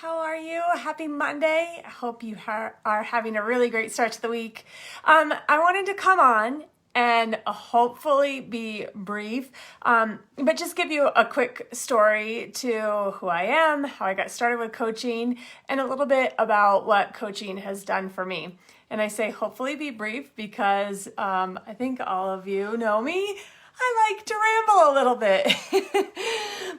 How are you? Happy Monday. I hope you are having a really great start to the week. I wanted to come on and hopefully be brief, but just give you a quick story to who I am, how I got started with coaching, and a little bit about what coaching has done for me. And I say hopefully be brief because I think all of you know me. I like to ramble a little bit.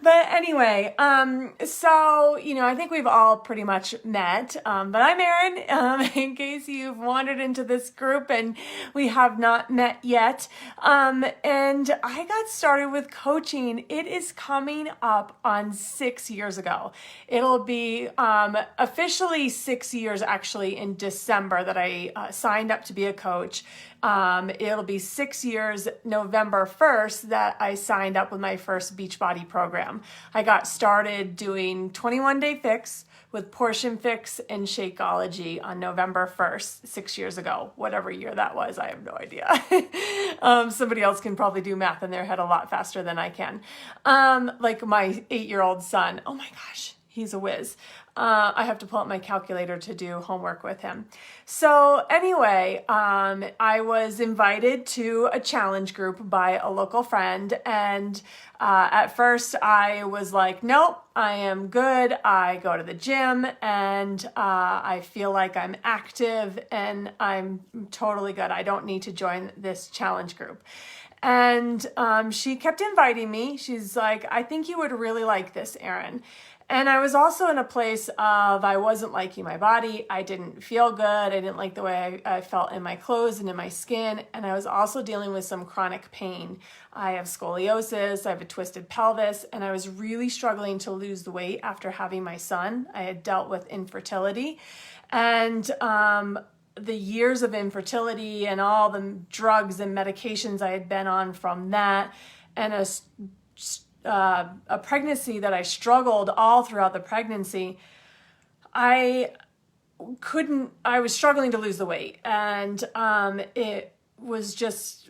But anyway, I think we've all pretty much met, but I'm Erin, in case you've wandered into this group and we have not met yet. And I got started with coaching. It is coming up on 6 years ago. It'll be officially 6 years actually in December that I signed up to be a coach. It'll be 6 years November 1st that I signed up with my first Beachbody program. I got started doing 21-day fix with portion fix and Shakeology on November 1st, 6 years ago. Whatever year that was, I have no idea. Somebody else can probably do math in their head a lot faster than I can. Like my 8-year-old son. Oh my gosh. He's a whiz. I have to pull up my calculator to do homework with him. So anyway, I was invited to a challenge group by a local friend. And at first I was like, nope, I am good. I go to the gym and I feel like I'm active and I'm totally good. I don't need to join this challenge group. And she kept inviting me. She's like, I think you would really like this, Erin. And I was also in a place of I wasn't liking my body. I didn't feel good. I didn't like the way I felt in my clothes and in my skin. And I was also dealing with some chronic pain. I have scoliosis. I have a twisted pelvis. And I was really struggling to lose the weight after having my son. I had dealt with infertility. And the years of infertility and all the drugs and medications I had been on from that and a pregnancy that I struggled all throughout the pregnancy, I was struggling to lose the weight, and it was just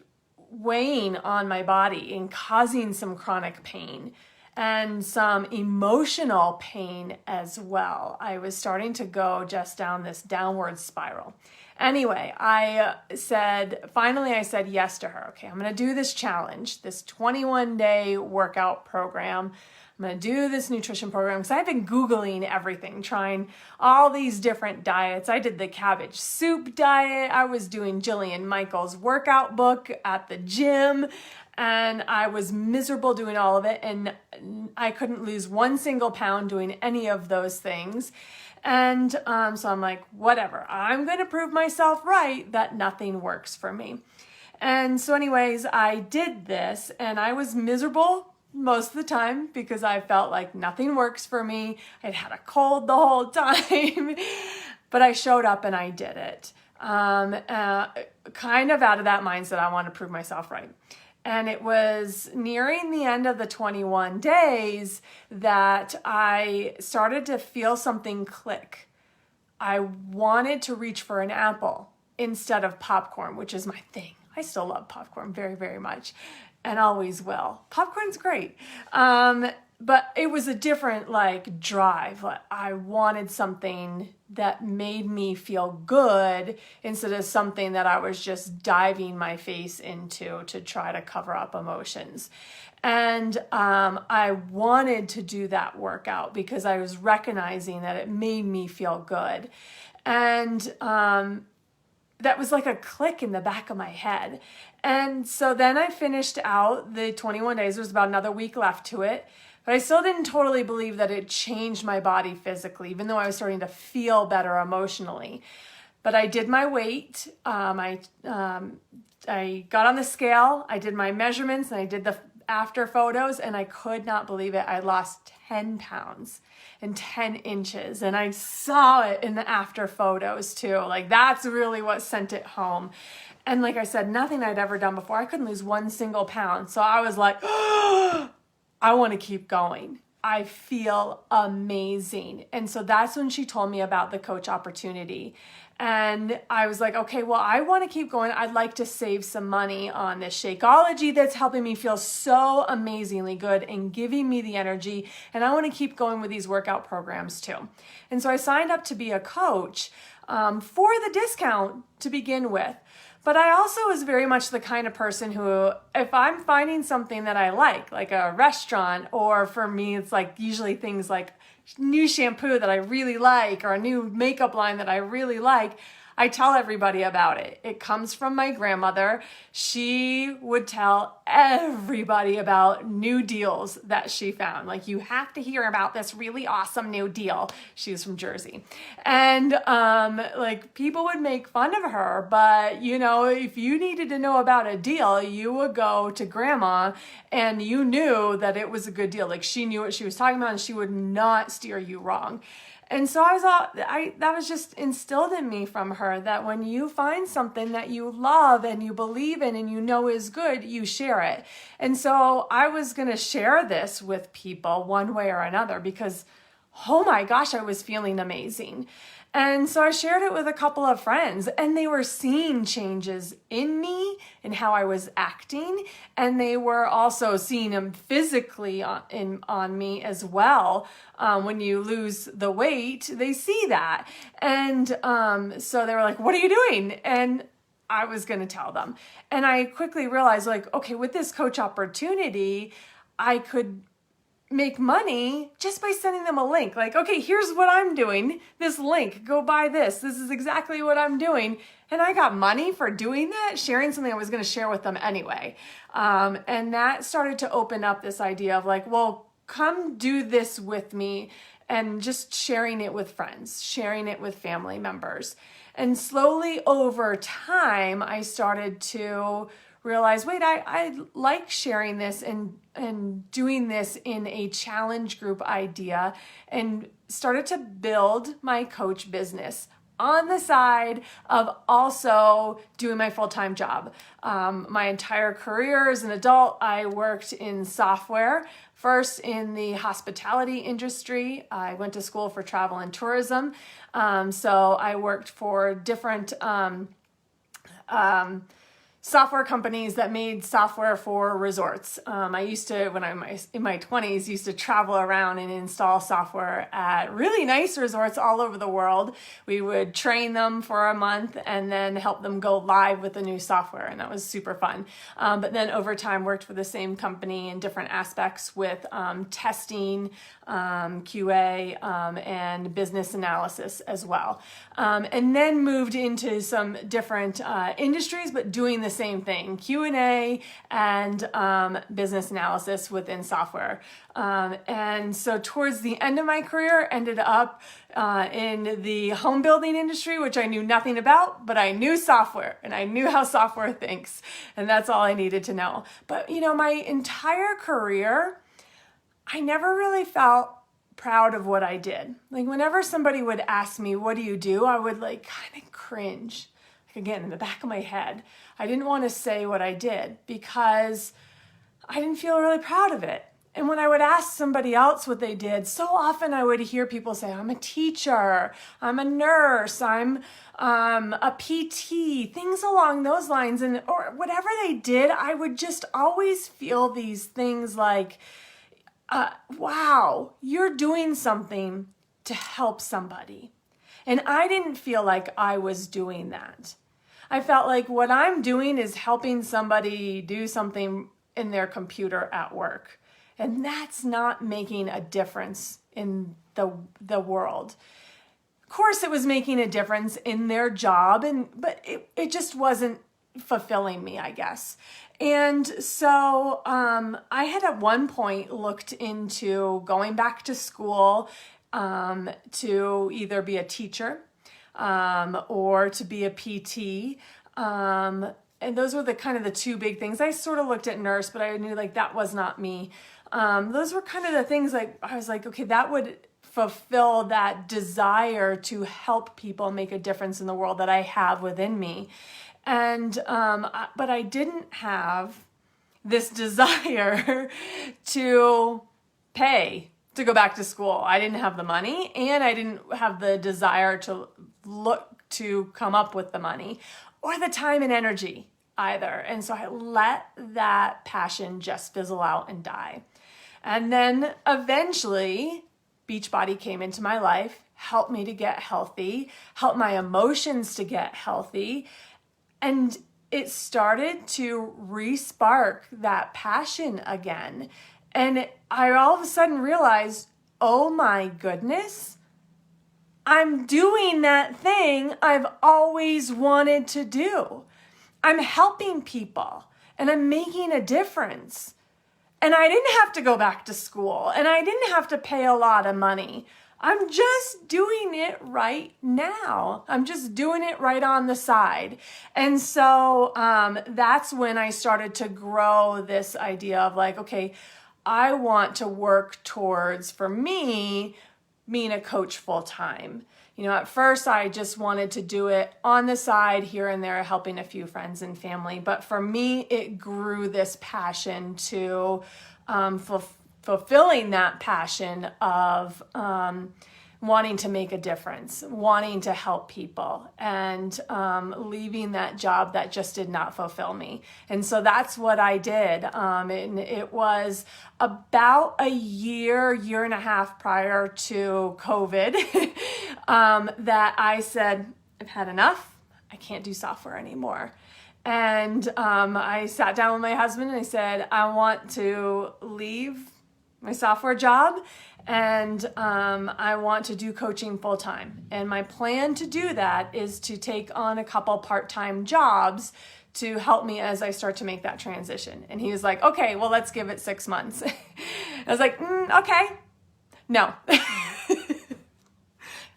weighing on my body and causing some chronic pain and some emotional pain as well. I was starting to go just down this downward spiral. Anyway, finally I said yes to her. Okay, I'm going to do this challenge, this 21-day workout program. I'm going to do this nutrition program because I've been Googling everything, trying all these different diets. I did the cabbage soup diet. I was doing Jillian Michaels' workout book at the gym. And I was miserable doing all of it. And I couldn't lose 1 single pound doing any of those things. And so I'm like, whatever, I'm going to prove myself right that nothing works for me. And so anyways, I did this and I was miserable most of the time because I felt like nothing works for me. I'd had a cold the whole time, but I showed up and I did it. Kind of out of that mindset, I want to prove myself right. And it was nearing the end of the 21 days that I started to feel something click. I wanted to reach for an apple instead of popcorn, which is my thing. I still love popcorn very, very much and always will. Popcorn's great. But it was a different drive. I wanted something that made me feel good instead of something that I was just diving my face into to try to cover up emotions. And I wanted to do that workout because I was recognizing that it made me feel good. And that was like a click in the back of my head. And so then I finished out the 21 days. There was about another week left to it. But I still didn't totally believe that it changed my body physically, even though I was starting to feel better emotionally. But I did my weight. I got on the scale. I did my measurements and I did the after photos and I could not believe it. I lost 10 pounds and 10 inches. And I saw it in the after photos too. That's really what sent it home. And like I said, nothing I'd ever done before. I couldn't lose 1 single pound. So I was like, I want to keep going. I feel amazing. And so that's when she told me about the coach opportunity. And I was like, okay, well, I want to keep going. I'd like to save some money on this Shakeology that's helping me feel so amazingly good and giving me the energy. And I want to keep going with these workout programs too. And so I signed up to be a coach for the discount to begin with. But I also was very much the kind of person who, if I'm finding something that I like a restaurant, or for me, it's like usually things like new shampoo that I really like or a new makeup line that I really like, I tell everybody about it. It comes from my grandmother. She would tell everybody about new deals that she found. Like, you have to hear about this really awesome new deal. She was from Jersey. And like, people would make fun of her, but you know, if you needed to know about a deal, you would go to grandma and you knew that it was a good deal. Like, she knew what she was talking about and she would not steer you wrong. And so that was just instilled in me from her, that when you find something that you love and you believe in and you know is good, you share it. And so I was going to share this with people one way or another because, oh my gosh, I was feeling amazing. And so I shared it with a couple of friends, and they were seeing changes in me and how I was acting. And they were also seeing them physically on me as well. When you lose the weight, they see that. And so they were like, what are you doing? And I was going to tell them. And I quickly realized, like, okay, with this coach opportunity, I could make money just by sending them a link. Like, okay, here's what I'm doing. This link, go buy this. This is exactly what I'm doing. And I got money for doing that, sharing something I was going to share with them anyway. And that started to open up this idea of like, well, come do this with me, and just sharing it with friends, sharing it with family members. And slowly over time, I started to realize, wait, I like sharing this and doing this in a challenge group idea, and started to build my coach business on the side of also doing my full-time job. My entire career as an adult, I worked in software, first in the hospitality industry. I went to school for travel and tourism. So I worked for different software companies that made software for resorts. I used to, when I'm in my 20s, used to travel around and install software at really nice resorts all over the world. We would train them for a month and then help them go live with the new software, and that was super fun. But then over time worked for the same company in different aspects with testing, QA, and business analysis as well. And then moved into some different industries, but doing the same thing, Q&A and business analysis within software. And so towards the end of my career, ended up in the home building industry, which I knew nothing about, but I knew software and I knew how software thinks, and that's all I needed to know. But you know, my entire career, I never really felt proud of what I did. Like, whenever somebody would ask me, what do you do? I would like kind of cringe. Like, again, in the back of my head, I didn't want to say what I did because I didn't feel really proud of it. And when I would ask somebody else what they did, so often I would hear people say, I'm a teacher, I'm a nurse, I'm a PT, things along those lines. And or whatever they did, I would just always feel these things like, wow, you're doing something to help somebody. And I didn't feel like I was doing that. I felt like what I'm doing is helping somebody do something in their computer at work. And that's not making a difference in the world. Of course, it was making a difference in their job, but it just wasn't fulfilling me, I guess. And so I had at one point looked into going back to school to either be a teacher or to be a PT. And those were the kind of the two big things. I sort of looked at nurse, but I knew like that was not me. Those were kind of the things like I was like, okay, that would fulfill that desire to help people make a difference in the world that I have within me. And but I didn't have this desire to pay to go back to school. I didn't have the money, and I didn't have the desire to look to come up with the money or the time and energy either. And so I let that passion just fizzle out and die. And then eventually Beachbody came into my life, helped me to get healthy, helped my emotions to get healthy, and it started to re-spark that passion again. And I all of a sudden realized, oh my goodness, I'm doing that thing I've always wanted to do. I'm helping people and I'm making a difference. And I didn't have to go back to school and I didn't have to pay a lot of money. I'm just doing it right now. I'm just doing it right on the side. And so that's when I started to grow this idea of like, okay, I want to work towards, for me, being a coach full time. You know, at first I just wanted to do it on the side here and there, helping a few friends and family. But for me, it grew this passion to fulfilling that passion of wanting to make a difference, wanting to help people, and leaving that job that just did not fulfill me. And so that's what I did. And it was about a year and a half prior to COVID that I said, I've had enough. I can't do software anymore. And I sat down with my husband and I said, I want to leave my software job, and I want to do coaching full time. And my plan to do that is to take on a couple part-time jobs to help me as I start to make that transition. And he was like, okay, well, let's give it 6 months. I was like, okay, no.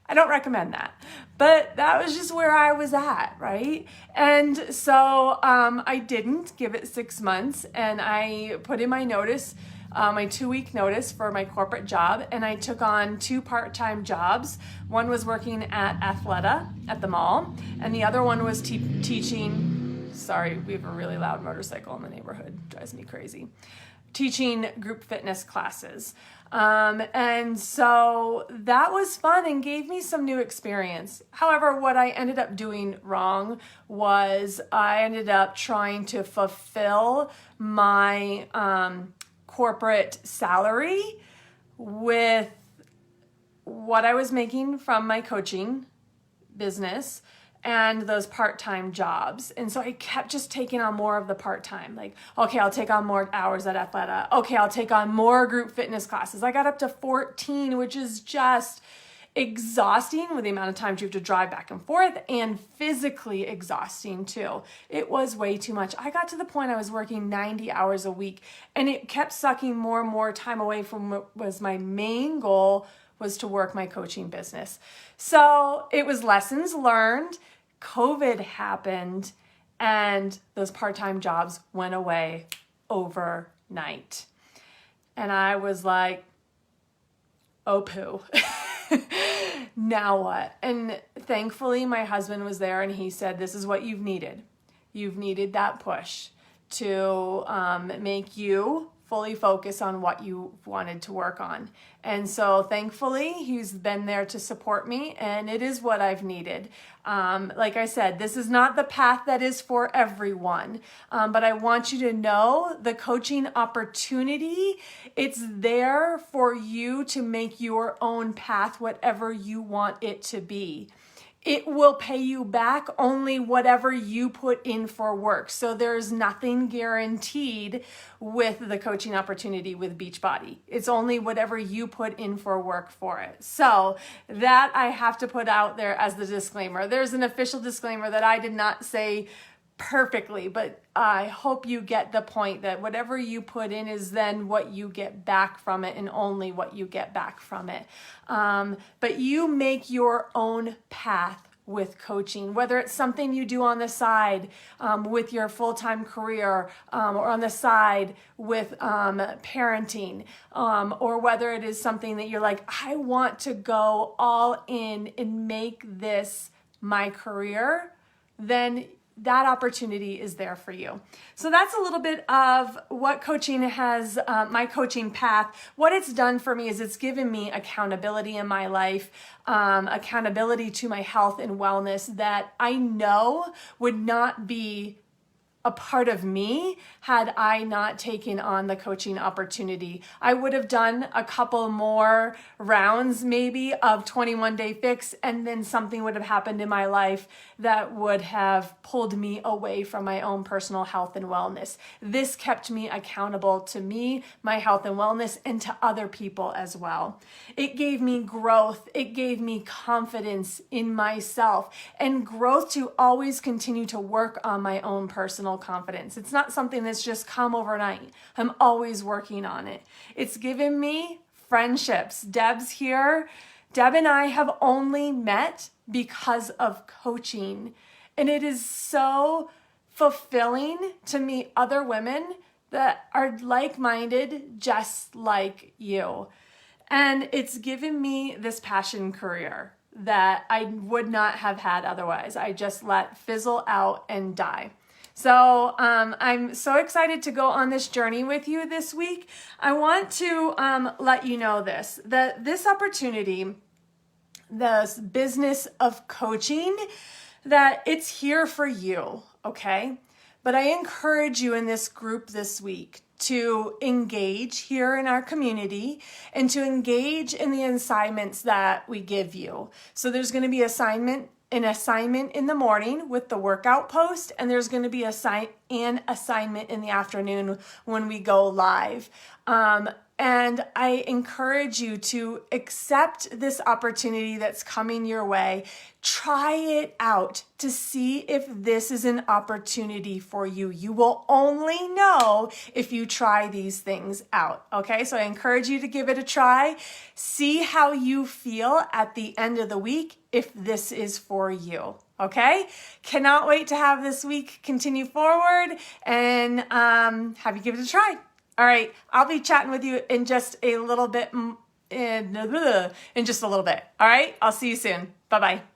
I don't recommend that. But that was just where I was at, right? And so I didn't give it 6 months, and I put in my notice, my 2-week notice for my corporate job, and I took on 2 part-time jobs. One was working at Athleta at the mall, and the other one was teaching, sorry, we have a really loud motorcycle in the neighborhood, drives me crazy, teaching group fitness classes. And so that was fun and gave me some new experience. However, what I ended up doing wrong was I ended up trying to fulfill my corporate salary with what I was making from my coaching business and those part-time jobs. And so I kept just taking on more of the part-time. Like, okay, I'll take on more hours at Athleta. Okay, I'll take on more group fitness classes. I got up to 14, which is just exhausting with the amount of times you have to drive back and forth, and physically exhausting too. It was way too much. I got to the point I was working 90 hours a week, and it kept sucking more and more time away from what was my main goal, was to work my coaching business. So it was lessons learned. COVID happened, and those part-time jobs went away overnight. And I was like, oh poo. Now what? And thankfully my husband was there, and he said, this is what you've needed. You've needed that push to make you fully focus on what you wanted to work on. And so thankfully he's been there to support me, and it is what I've needed. Like I said, this is not the path that is for everyone, but I want you to know the coaching opportunity, it's there for you to make your own path whatever you want it to be. It will pay you back only whatever you put in for work. So there's nothing guaranteed with the coaching opportunity with Beachbody. It's only whatever you put in for work for it. So that I have to put out there as the disclaimer. There's an official disclaimer that I did not say perfectly, but I hope you get the point that whatever you put in is then what you get back from it, and only what you get back from it. But you make your own path with coaching, whether it's something you do on the side with your full-time career, or on the side with parenting, or whether it is something that you're like, I want to go all in and make this my career, then that opportunity is there for you. So that's a little bit of what coaching has, my coaching path. What it's done for me is it's given me accountability in my life, accountability to my health and wellness that I know would not be a part of me had I not taken on the coaching opportunity. I would have done a couple more rounds maybe of 21 Day Fix, and then something would have happened in my life that would have pulled me away from my own personal health and wellness. This kept me accountable to me, my health and wellness, and to other people as well. It gave me growth. It gave me confidence in myself and growth to always continue to work on my own personal confidence. It's not something that's just come overnight. I'm always working on it. It's given me friendships. Deb's here. Deb and I have only met because of coaching. And it is so fulfilling to meet other women that are like-minded, just like you. And it's given me this passion career that I would not have had otherwise. I just let fizzle out and die. So I'm so excited to go on this journey with you this week. I want to let you know that this opportunity, this business of coaching, that it's here for you, okay? But I encourage you in this group this week to engage here in our community and to engage in the assignments that we give you. So there's going to be an assignment in the morning with the workout post, and there's going to be an assignment in the afternoon when we go live. And I encourage you to accept this opportunity that's coming your way. Try it out to see if this is an opportunity for you. You will only know if you try these things out, okay? So I encourage you to give it a try. See how you feel at the end of the week if this is for you, okay? Cannot wait to have this week continue forward and have you give it a try. All right, I'll be chatting with you in just a little bit. All right, I'll see you soon. Bye-bye.